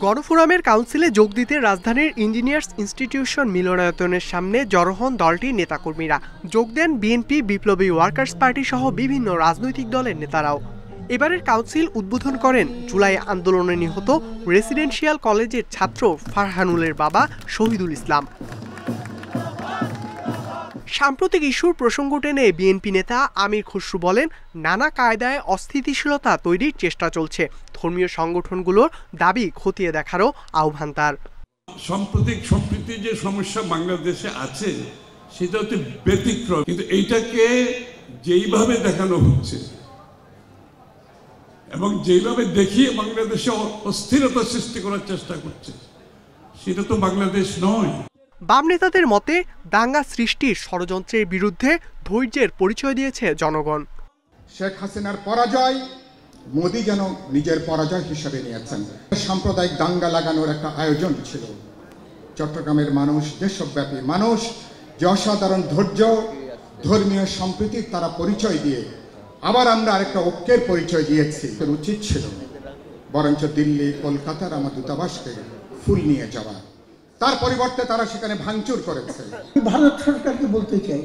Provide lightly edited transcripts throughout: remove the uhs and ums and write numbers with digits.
গণফোরামের কাউন্সিলে যোগ দিতে রাজধানীর ইঞ্জিনিয়ার্স ইনস্টিটিউশন মিলনায়তনের সামনে জড়ো হন দলটির নেতাকর্মীরা। যোগ দেন বিএনপি, বিপ্লবী ওয়ার্কার্স পার্টি সহ বিভিন্ন রাজনৈতিক দলের নেতারাও। এবারের কাউন্সিল উদ্বোধন করেন জুলাই আন্দোলনে নিহত রেসিডেন্সিয়াল কলেজের ছাত্র ফারহানুলের বাবা শহীদুল ইসলাম। সাম্প্রতিক ইস্যুর প্রসঙ্গ টেনে বিএনপি নেতা আমির খসরু বলেন, নানা কায়দায় অস্থিতিশীলতা তৈরির চেষ্টা চলছে। ধর্মীয় সংগঠনগুলোর দাবি খতিয়ে দেখারও আহ্বান তার। সাম্প্রতিক সম্প্রীতির যে সমস্যা বাংলাদেশে আছে সেটা হচ্ছে ব্যতিক্রম, কিন্তু এইটাকে যেইভাবে দেখানো হচ্ছে এবং যেইভাবে দেখিয়ে বাংলাদেশে অস্থিরতা সৃষ্টি করার চেষ্টা করছে সেটা তো বাংলাদেশ নয়। বাম নেতাদের মতে দাঙ্গা সৃষ্টির ষড়যন্ত্রের বিরুদ্ধে ধৈর্যের পরিচয় দিয়েছে জনগণ। শেখ হাসিনার পরাজয় মোদি যেন নিজের পরাজয় হিসেবে নিয়েছেন। সাম্প্রদায়িক দাঙ্গা লাগানোর একটা আয়োজন ছিল। চট্টগ্রামের মানুষ, দেশব্যাপী মানুষ যে অসাধারণ ধৈর্য, ধর্মীয় সম্প্রীতির তারা পরিচয় দিয়ে আবার আমরা আরেকটা ঐক্যের পরিচয় দিয়েছি। উচিত ছিল বরঞ্চ দিল্লি, কলকাতার আমার দূতাবাসকে ফুল নিয়ে যাওয়া, তার পরিবর্তে তারা সেখানে ভাঙচুর করেছে। ভারত সরকারকে বলতে চাই,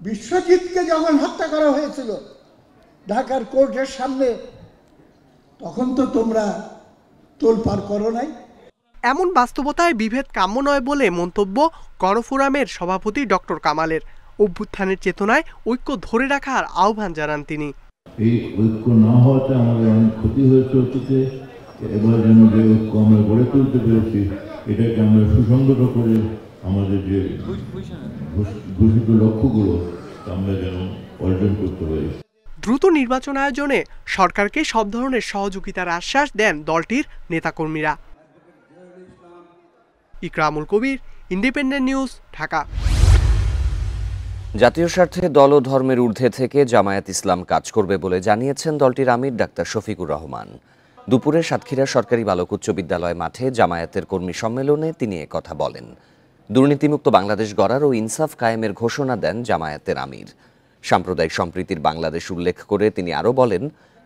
বিশ্বজিৎকে যখন হত্যা করা হয়েছিল ঢাকার কোর্টের সামনে, তখন তো তোমরা তোলপাড় করো নাই। এমন বাস্তবতায় বিভেদ কাম্য নয় বলে মন্তব্য গণফোরামের সভাপতি ডক্টর কামালের। অভ্যুত্থানের চেতনায় ঐক্য ধরে রাখার আহ্বান জানান তিনি। এই ঐক্য না হওয়াতে আমাদের অনেক ক্ষতি হয়েছে অতীতে। এবার যেন যে ঐক্য আমরা গড়ে তুলতে পেরেছি এটাকে আমরা সুসংগত করে আমাদের যে ঘোষিত লক্ষ্যগুলো আমরা যেন অর্জন করতে পারি। দ্রুত নির্বাচন আয়োজনে সরকারকে সব ধরনের সহযোগিতার আশ্বাস দেন দলটির নেতাকর্মীরা। ইকরামুল কবির, ইন্ডিপেন্ডেন্ট নিউজ, ঢাকা। জাতীয় স্বার্থে দল ও ধর্মের ঊর্ধ্বে থেকে জামায়াত ইসলাম কাজ করবে বলে জানিয়েছেন দলটির আমির ডাক্তার শফিকুর রহমান। দুপুরে সাতক্ষীরা সরকারি বালক উচ্চ বিদ্যালয় মাঠে জামায়াতের কর্মী সম্মেলনে তিনি একথা বলেন। দুর্নীতিমুক্ত বাংলাদেশ গড়ার ও ইনসাফ কায়েমের ঘোষণা দেন জামায়াতের আমির। সাম্প্রদায়িক সম্প্রীতির বাংলাদেশ উল্লেখ করে তিনি আরও বলেন,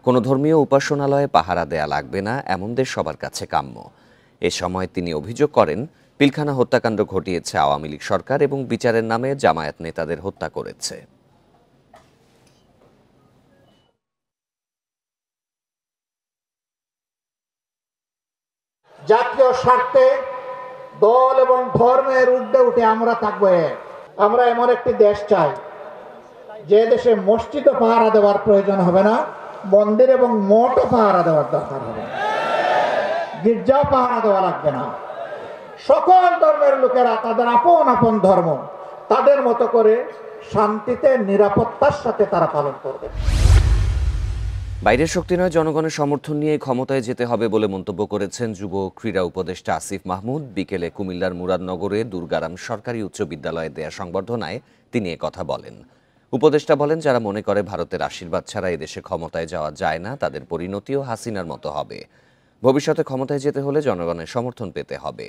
কোনো ধর্মীয় উপাসনালয়ে পাহারা দেয়া লাগবে না, এমন দেশ সবার কাছে কাম্য। এ সময় তিনি অভিযোগ করেন, পিলখানা হত্যাকাণ্ড ঘটিয়েছে আওয়ামী লীগ সরকার এবং বিচারের নামে জামায়াত নেতাদের হত্যা করেছে। জাতীয় স্বার্থে দল এবং ধর্মের ঊর্ধ্বে উঠে আমরা থাকবো। আমরা এমন একটি দেশ চাই যে দেশে মসজিদও পাহারা দেওয়ার প্রয়োজন হবে না, মন্দির এবং মঠও পাহারা দেওয়ার দরকার হবে, গির্জাও পাহারা দেওয়া লাগবে না। সকল ধর্মের লোকেরা তাদের আপন আপন ধর্ম তাদের মতো করে শান্তিতে নিরাপত্তার সাথে তারা পালন করবে। বাইরের শক্তি নয়, জনগণের সমর্থন নিয়ে ক্ষমতায় যেতে হবে বলে মন্তব্য করেছেন যুব ক্রীড়া উপদেষ্টা আসিফ মাহমুদ। বিকেলে কুমিল্লার মুরাদনগরে দুর্গারাম সরকারি উচ্চ বিদ্যালয়ে দেয়া সংবর্ধনায় তিনি একথা বলেন। উপদেষ্টা বলেন, যারা মনে করে ভারতের আশীর্বাদ ছাড়া এদেশে ক্ষমতায় যাওয়া যায় না, তাদের পরিণতিও হাসিনার মতো হবে। ভবিষ্যতে ক্ষমতায় যেতে হলে জনগণের সমর্থন পেতে হবে।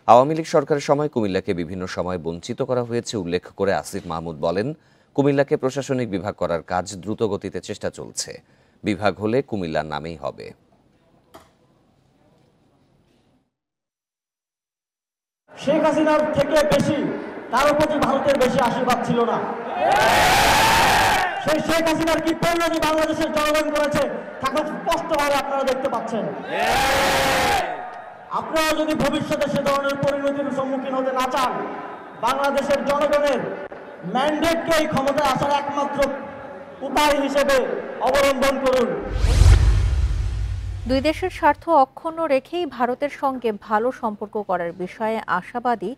আওয়ামী লীগ সরকারের সময় কুমিল্লাকে বিভিন্ন সময় বঞ্চিত করা হয়েছে উল্লেখ করে আসিফ মাহমুদ বলেন, কুমিল্লাকে প্রশাসনিক বিভাগ করার কাজ দ্রুত গতিতে চেষ্টা চলছে। বিভাগ হলে কুমিল্লার নামেই হবে। শেখ হাসিনার থেকে বেশি কারো প্রতি ভারতের বেশি আশীর্বাদ ছিল না। সেই শেখ হাসিনার কি পরিণতি বাংলাদেশের জনগণ করেছে তা স্পষ্টভাবে আপনারা দেখতে পাচ্ছেন। আপনারা যদি ভবিষ্যতে সে ধরনের পরিণতির সম্মুখীন হতে না চান, বাংলাদেশের জনগণের ম্যান্ডেটকে এই ক্ষমতায় আসার একমাত্র উপায় হিসেবে অবলম্বন করুন। দুই দেশের স্বার্থ অক্ষুণ্ণ রেখেই ভারতের সঙ্গে ভালো সম্পর্ক করার বিষয়ে আশাবাদী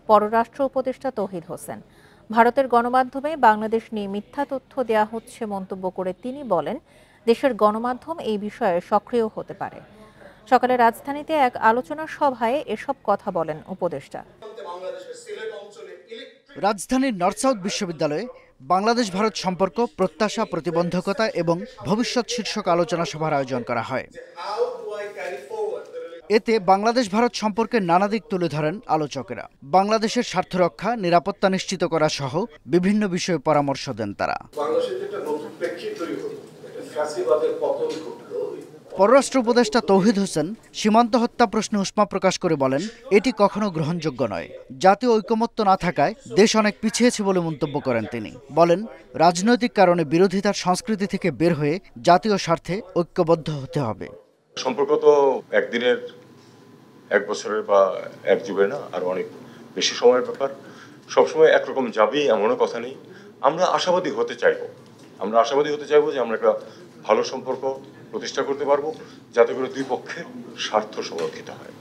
পররাষ্ট্র উপদেষ্টা তৌহিদ হোসেন। ভারতের গণমাধ্যমে বাংলাদেশ নিয়ে মিথ্যা তথ্য দেয়া হচ্ছে মন্তব্য করে তিনি বলেন, দেশের গণমাধ্যম এই বিষয়ে সক্রিয় হতে পারে। সকালে রাজধানীতে এক আলোচনা সভায় এসব কথা বলেন উপদেষ্টা। রাজধানীর নর্থ সাউথ বিশ্ববিদ্যালয়ে বাংলাদেশ ভারত সম্পর্ক, প্রত্যাশা, প্রতিবন্ধকতা এবং ভবিষ্যৎ শীর্ষক আলোচনা সভার আয়োজন করা হয়। এতে বাংলাদেশ ভারত সম্পর্কের নানা দিক তুলে ধরেন আলোচকেরা। বাংলাদেশের স্বার্থ রক্ষা, নিরাপত্তা নিশ্চিত করা সহ বিভিন্ন বিষয়ে পরামর্শ দেন তারা। পররাষ্ট্র উপদেষ্টা তৌহিদ হোসেন সীমান্ত হত্যা প্রশ্নে উষ্মা প্রকাশ করে বলেন, এটি কখনো গ্রহণযোগ্য নয়। জাতীয় ঐকমত্য না থাকায় দেশ অনেক পিছিয়েছে বলে মন্তব্য করেন তিনি। বলেন, রাজনৈতিক কারণে বিরোধিতার সংস্কৃতি থেকে বের হয়ে জাতীয় স্বার্থে ঐক্যবদ্ধ হতে হবে। সম্পর্ক তো একদিনের, এক বছরের বা এক যুগের না, আর অনেক বেশি সময়ের ব্যাপার। সবসময় একরকম যাবেই এমনও কথা নেই। আমরা আশাবাদী হতে চাইবো যে আমরা একটা ভালো সম্পর্ক প্রতিষ্ঠা করতে পারবো, যাতে করে দুই পক্ষের স্বার্থ সংরক্ষিত হয়।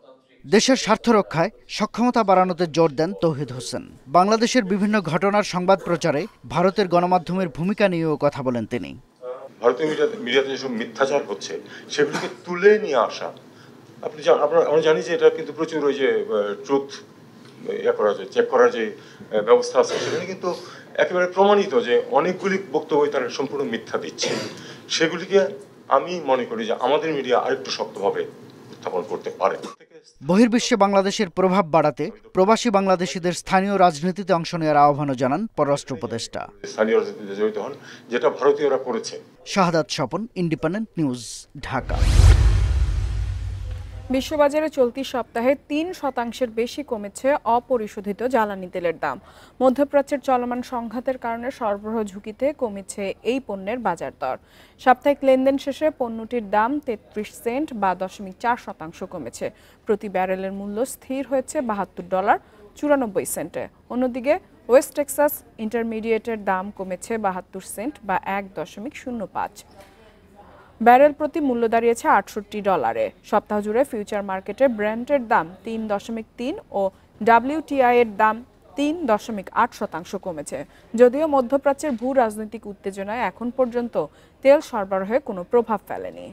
দেশের স্বার্থ রক্ষায় সক্ষমতা বাড়ানোতে জোর দেন তৌহিদ হোসেন। বাংলাদেশের বিভিন্ন ঘটনার সংবাদ প্রচারে ভারতের গণমাধ্যমের ভূমিকা নিয়েও কথা বলেন তিনি। ভারতীয় মিডিয়াতে যেসব মিথ্যাচার হচ্ছে সেগুলিকে তুলে নিয়ে আসা, আমরা জানি যে এটা কিন্তু প্রচুর ওই যে ট্রুথ চেক করার যে ব্যবস্থা আছে, সেখানে কিন্তু একেবারে প্রমাণিত যে অনেকগুলি বক্তব্য তারা সম্পূর্ণ মিথ্যা দিচ্ছে। সেগুলিকে আমি মনে করি যে আমাদের মিডিয়া আরেকটু শক্তভাবে উত্থাপন করতে পারে। বহির্বিশ্বে বাংলাদেশের প্রভাব বাড়াতে প্রবাসী বাংলাদেশিদের স্থানীয় রাজনীতিতে অংশ নেওয়ার আহ্বানও জানান পররাষ্ট্র উপদেষ্টা। স্থানীয় রাজনীতিতে জড়িত হন, যেটা ভারতীয়রা করেছে। শাহাদাত স্বপন, ইন্ডিপেন্ডেন্ট নিউজ, ঢাকা। বিশ্ববাজারে চলতি সপ্তাহে ৩% বেশি কমেছে অপরিশোধিত জ্বালানি তেলের দাম। মধ্যপ্রাচ্যের চলমান সংঘাতের কারণে সরবরাহ ঝুঁকিতে কমেছে এই পণ্যের বাজার দর। সাপ্তাহিক লেনদেন শেষে পণ্যটির দাম 33 সেন্ট বা 0.4% কমেছে। প্রতি ব্যারেলের মূল্য স্থির হয়েছে $72.94। অন্যদিকে ওয়েস্ট টেক্সাস ইন্টারমিডিয়েটের দাম কমেছে 72 সেন্ট বা 1.05। ব্যারেল প্রতি মূল্য দাঁড়িয়েছে $68। সপ্তাহ জুড়ে ফিউচার মার্কেটে ব্রেন্টের দাম 3.3 ও WTI এর দাম 3.8% কমেছে। যদিও মধ্যপ্রাচ্যের ভূ রাজনৈতিক উত্তেজনায় এখন পর্যন্ত তেল সরবরাহে কোনো প্রভাব ফেলেনি।